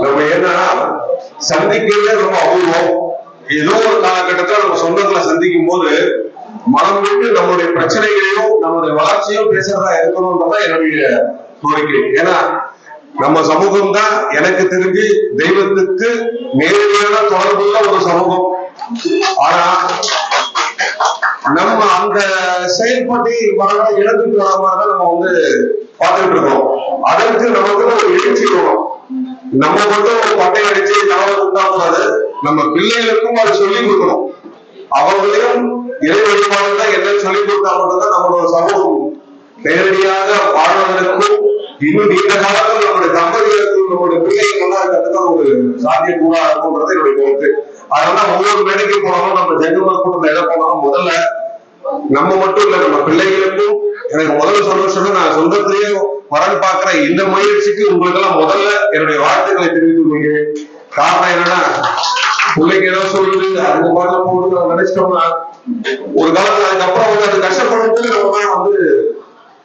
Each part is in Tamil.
நம்ம என்னன்னா சந்திக்கிறதே ரொம்ப அபூர்வம். ஏதோ ஒரு காலகட்டத்தில் நம்ம சொந்தங்களை சந்திக்கும் போது மனம் விட்டு நம்மளுடைய பிரச்சனைகளையும் நம்மளுடைய வளர்ச்சியும் பேசுறதா இருக்கணும்ன்றதான் என்னுடைய கோரிக்கை. ஏன்னா நம்ம சமூகம் தான் எனக்கு தெரிஞ்சு தெய்வத்துக்கு நேரடியான தொடர்புள்ள ஒரு சமூகம். ஆனா நம்ம அந்த செயல்பாட்டை இழந்துட்டு வர மாதிரிதான் நம்ம பார்த்துட்டு இருக்கோம். அதற்கு நமக்கு ஒரு எழுச்சி வரும். நம்ம மட்டும் ஒரு பட்டை அடிச்சு தவறு உண்டாக்கூடாது, நம்ம பிள்ளைகளுக்கும் அதை சொல்லிக் கொடுக்கணும். அவர்களையும் இறை வழிபாடுதான் என்னன்னு சொல்லிக் கொடுத்தா மட்டும்தான் நம்மளோட சமூகம் நேரடியாக வாழ்வதற்கும் இன்னும் நீண்ட காலத்தில் நம்முடைய தம்பதிகளுக்கும் நம்முடைய பிள்ளைகள் நல்லா இருக்கிறதுக்கு ஒரு சாத்திய கூடா இருக்கும்ன்றது என்னுடைய கருத்து. அதனால ஒவ்வொரு வேலைக்கு போனாலும் நம்ம ஜென்ம இடம் போனாலும் முதல்ல நம்ம மட்டும் இல்ல நம்ம பிள்ளைகளுக்கும் எனக்கு முதல்ல சொல்ல நான் சொந்தத்திலேயே வரன் பார்க்கிற இந்த முயற்சிக்கு உங்களுக்கு எல்லாம் முதல்ல என்னுடைய வாழ்த்துக்களை தெரிவித்து கொள்கிறேன். காரணம் என்னன்னா பிள்ளைங்க ஏதோ சொல்லுது அதுக்கு பாடல போகுது நினைச்சிட்டோம்னா ஒரு காலத்துல அதுக்கப்புறம் அது கஷ்டப்படுறது நம்ம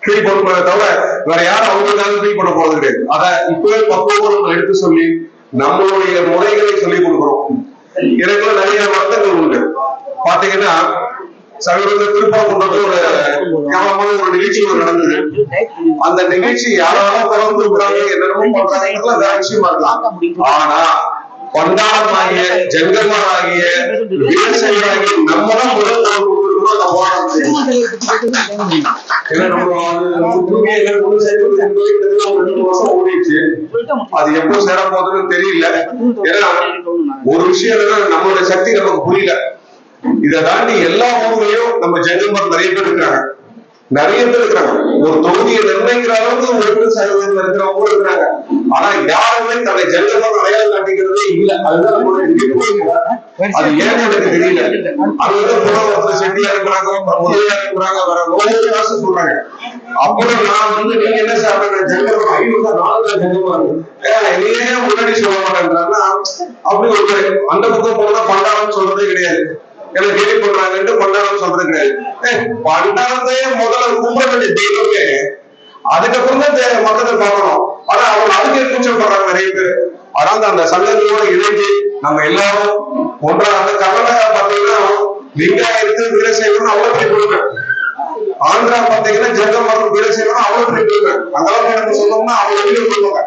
ஃபீல் பண்ணுறத தவிர வேற யாரும் அவங்களுக்காக ஃபீல் பண்ண போறது கிடையாது. அதை இப்பவே பக்குவமா நம்ம எடுத்து சொல்லி நம்மளுடைய முறைகளை சொல்லி கொடுக்குறோம். எனக்குள்ள நிறைய வருத்தங்கள் உண்டு. பாத்தீங்கன்னா சமீபத்தில் திருப்பரங்குன்றத்துல ஒரு கேவலமான ஒரு நிகழ்ச்சி நடந்தது. அந்த நிகழ்ச்சி யாராலும் தொடர்ந்து இருக்கிறாங்க என்னென்னமோ பண்றாங்க வேற விஷயமா இருக்கலாம். ஆனா பண்டாரமாகிய ஜங்கமாகிய வீரசைவராகிய நம்மதான் முதல் ஓடிச்சு. அது எப்போ சேர போகுதுன்னு தெரியல. ஏன்னா ஒரு விஷயம் நம்மளுடைய சக்தி நமக்கு புரியல. இதை தாண்டி எல்லா ஊர்களையும் நம்ம ஜெங்கமர் நிறைய பேர் இருக்கிறாங்க. ஒரு தொகுதியை நிர்ணயிக்கிற அளவுக்கு ஒரு சதவீதம் இருக்கிறவங்க இருக்கிறாங்க. ஆனா யாருமே தன்னை ஜெங்கமர் அடையாளம் காட்டிக்கிறதே இல்லை. அதுதான் அது ஏன்னு எனக்கு தெரியல. அதுதான் புறவரத்துல செட்டியா இருக்கிறாங்க, முதலியா இருக்கிறாங்க, வேற நோய் காசு சொல்றாங்க. அப்புறம் நான் நீங்க என்ன சாப்பிடுற ஜெங்கமர் 500 நாலு ஜெங்கமர் என்னையே முன்னாடி சொல்ல மாட்டேன்றாங்கன்னா அப்படி ஒரு அந்த பக்கம் போனா பண்டாரம் சொல்றதே கிடையாது. எனக்கு கேள்வி பண்றாங்கன்னு பண்டாரம் சொல்றது கிடையாது. பண்டாரத்தையே முதல்ல கும்பிட வேண்டிய தெய்வமே அதுக்கப்புறம் தான் மக்களை பார்க்கணும். ஆனா அவங்க அதுக்கு கூச்சப்படுறாங்க நிறைய பேர். ஆனா அந்த சங்கங்களோட இணைஞ்சு நம்ம எல்லாரும் ஒன்றாக கர்நாடகா பாத்தீங்கன்னா லிங்காயத்து வீரசைவம் அவ்வளவு பெரிய கொடுங்க, ஆந்திரா பாத்தீங்கன்னா ஜெங்கமரம் வீரசைவம் அவ்வளவு பெரிய கொடுங்க. அங்கெல்லாம் எனக்கு சொன்னோம்னா அவங்க வெளியே சொல்லுவாங்க.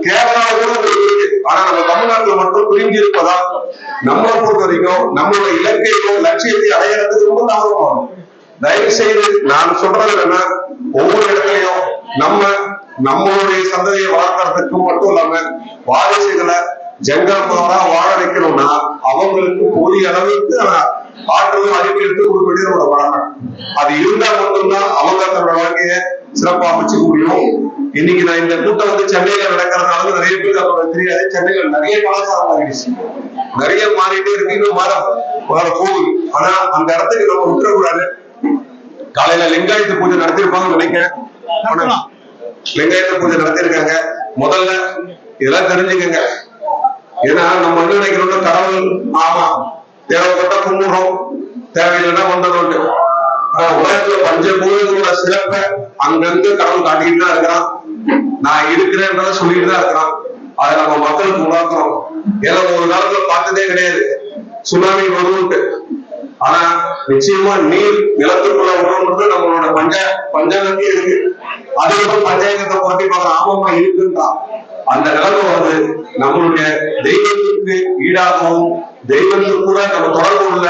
கேரளாவில் கூட இருக்கு. ஆனா நம்ம தமிழ்நாட்டுல மட்டும் பிரிஞ்சு இருப்பதால் நம்மளை பொறுத்த வரைக்கும் நம்மளோட இலக்கையும் லட்சியத்தை அடையிறதுக்கு ரொம்ப தாமதமாகும். தயவு செய்து நான் சொல்றது என்னன்னா ஒவ்வொரு இடத்துலயும் நம்மளுடைய சந்ததியை வளர்க்கறதுக்கு மட்டும் இல்லாம வாரிசுகளை ஜெங்கமரா வாழ வைக்கணும்னா அவங்களுக்கு போதிய அளவுக்கு ஆற்றலும் அறிவு எடுத்து கொடுக்க வேண்டியது நம்மளோட கடமை. அது இருந்தா மட்டும்தான் அவங்க தன்னோட வாழ்க்கைய சிறப்பா அமைச்சுக்க முடியும். இன்னைக்கு நான் இந்த கூட்டம் சென்னையில நடக்கிறதுனால நிறைய பேருக்கு அதோட தெரியாது. சென்னையில நிறைய கலாச்சாரம் மாறிடுச்சு, நிறைய மாறிட்டே இருக்கு, இன்னும் மாற போகுது. ஆனா அந்த இடத்துக்கு நம்ம விட்டுறக்கூடாது. காலையில லிங்காயத்து பூஜை நடத்திருப்பாங்க நினைக்கிறேன். லிங்காயத்து பூஜை நடத்திருக்காங்க. முதல்ல இதெல்லாம் தெரிஞ்சுக்கங்க. ஏன்னா நம்ம என்ன நினைக்கிறோம், கடவுள் ஆமா தேவைப்பட்ட கும்பிடுறோம், தேவையில்லைன்னா வந்தது. உலகத்துல பஞ்சபூதங்களோட சிறப்பை அங்கிருந்து கடவுள் காட்டிட்டு தான் இருக்கிறான். நான் இருக்கிறேன்றத சொல்லிட்டு தான் இருக்கிறான். அதை நம்ம மக்களுக்கு உணர்த்துறோம். ஏன்னா ஒரு காலத்துல பார்த்ததே கிடையாது சுனாமி வரும்ட்டு. ஆனா நிச்சயமா நீர் நிலத்துக்குள்ள உணவுன்றது நம்மளோட பஞ்சாங்கத்தையே இருக்கு. அதுக்கப்புறம் பஞ்சாயத்தை போட்டி பார்க்கலாம். ஆமாமா இருக்குன்றான். அந்த நிலைமை நம்மளுடைய தெய்வத்துக்கு ஈடாகவும் தெய்வத்துக்கு கூட நம்ம தொடர்பு உள்ள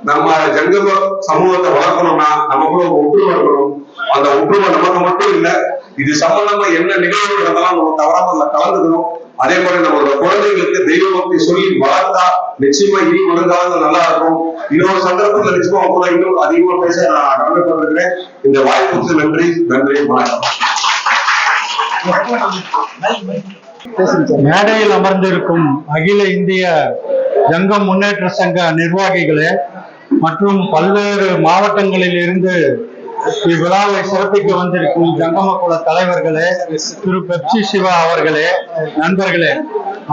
நம்ம ஜெங்கம சமூகத்தை வளர்க்கணும்னா நமக்குள்ள ஒரு ஒற்றுமை இருக்கணும். அந்த ஒற்றுமை நமக்கு மட்டும் இல்ல, இது சம்பந்தமா என்ன நிகழ்வு நடந்தாலும் நம்ம தவறாம கலந்துக்கணும். அதே மாதிரி நம்மளோட குழந்தைகளுக்கு தெய்வ பக்தி சொல்லி வளர்த்தா நிச்சயமா இனி வருங்காலங்கள் நல்லா இருக்கும். இன்னொரு சந்தர்ப்பத்தில் நிச்சயமா கூட இன்னும் அதிகமா பேச நான் கடமைப்பட்டிருக்கிறேன். இந்த வாய்ப்புக்கு நன்றி. மேடையில் அமர்ந்திருக்கும் அகில இந்திய ஜங்கம் முன்னேற்ற சங்க நிர்வாகிகளே மற்றும் பல்வேறு மாவட்டங்களில் இருந்து இவ்விழாவை சிறப்பிக்க வந்திருக்கும் ஜங்கம குல தலைவர்களே, திரு பெப்சி சிவா அவர்களே, நண்பர்களே,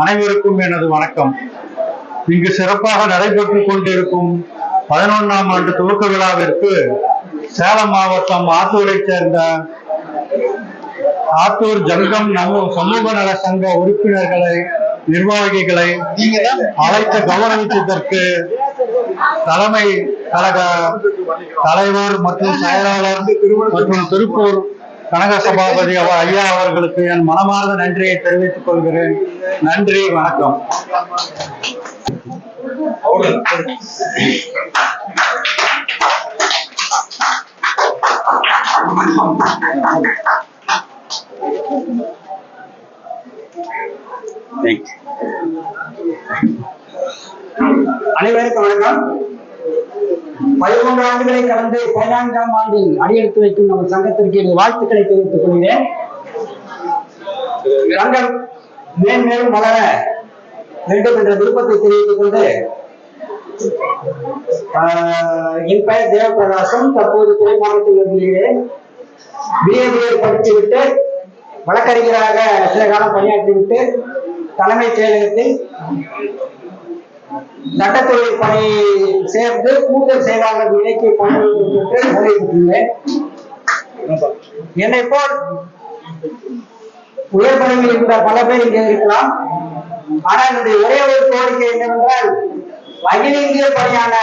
அனைவருக்கும் எனது வணக்கம். இங்கு சிறப்பாக நடைபெற்றுக் கொண்டிருக்கும் 11ஆம் ஆண்டு துவக்க விழாவிற்கு சேலம் மாவட்டம் ஆத்தூரை சேர்ந்த ஆத்தூர் ஜங்கம் சமூக நல சங்க உறுப்பினர்களை, நிர்வாகிகளை அழைத்து கௌரவித்ததற்கு தலைமை கழக தலைவர் மற்றும் செயலாளர் மற்றும் திருப்பூர் கனக சபாபதி ஐயா அவர்களுக்கு என் மனமார்ந்த நன்றியை தெரிவித்துக் கொள்கிறேன். நன்றி, வணக்கம். அனைவருக்கும் வணக்கம். 13 ஆண்டுகளை கடந்து 14ஆம் ஆண்டில் அடியெடுத்து வைக்கும் நம்ம சங்கத்திற்கு எனது வாழ்த்துக்களை தெரிவித்துக் கொள்கிறேன். சங்கம் மேன்மேலும் வளர வேண்டும் என்ற விருப்பத்தை தெரிவித்துக் கொண்டு, என் பெயர் தேவபிரகாசம். தற்போது துணை மாவட்டத்தில் இருக்கிறேன். BA படித்துவிட்டு வழக்கறிஞராக சில காலம் பணியாற்றிவிட்டு தலைமைச் செயலகத்தில் சட்டத்துறை பணி சேர்ந்து கூடுதல் செயலாளர் நிலைக்கு பணிபுரிந்துள்ளேன். என்னை போல் உயர் பதவியில் இருந்த பல பேர் இங்கே இருக்கலாம். ஆனால் என்னுடைய ஒரே ஒரு கோரிக்கை என்னவென்றால், அகில இந்திய பணியான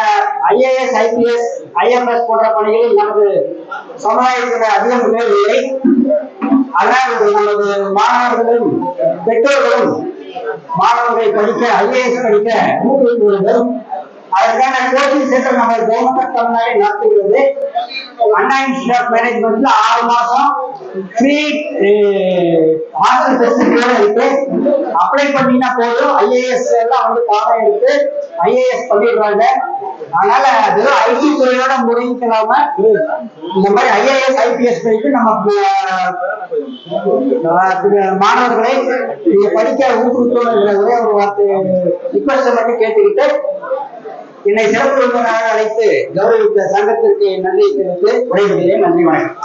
IAS, IPS, IMS போன்ற பணிகளில் நமது சமுதாயத்தில் அதிக முன்னேறவில்லை. ஆனால் நமது மாணவர்களும் பெற்றோர்களும் மாணவர்களை படிக்க IAS படிக்க ஊக்குவிக்க. அதற்கான கோச்சிங் சென்டர் நம்ம கவர்மெண்ட் தமிழ்நாடு நடத்துகிறது. அண்ணா இன்ஸ்டிடியூட் ஆஃப் மேனேஜ்மெண்ட்ல 6 மாசம் ஃப்ரீ ஹாஸ்டல் ஃபெசிலிட்டியோட இருக்கு. அப்ளை பண்ணீங்கன்னா போதும், IAS எல்லாம் வந்து பாடம் எடுத்து IAS பண்ணிடுறாங்க. அதனால வெறும் IT துறையோட முடிக்கலாம இந்த மாதிரி IAS, IPS படித்து நம்ம மாணவர்களை படிக்க ஊக்குவிக்கணும். ஒரே ஒரு வார்த்தை ரிக்வெஸ்ட் மட்டும் கேட்டுக்கிட்டு, என்னை சிறப்பு விருந்தினராக அழைத்து கௌரவித்த சங்கத்திற்கு நன்றி தெரிவித்து விடைபெறுகிறேன். நன்றி, வணக்கம்.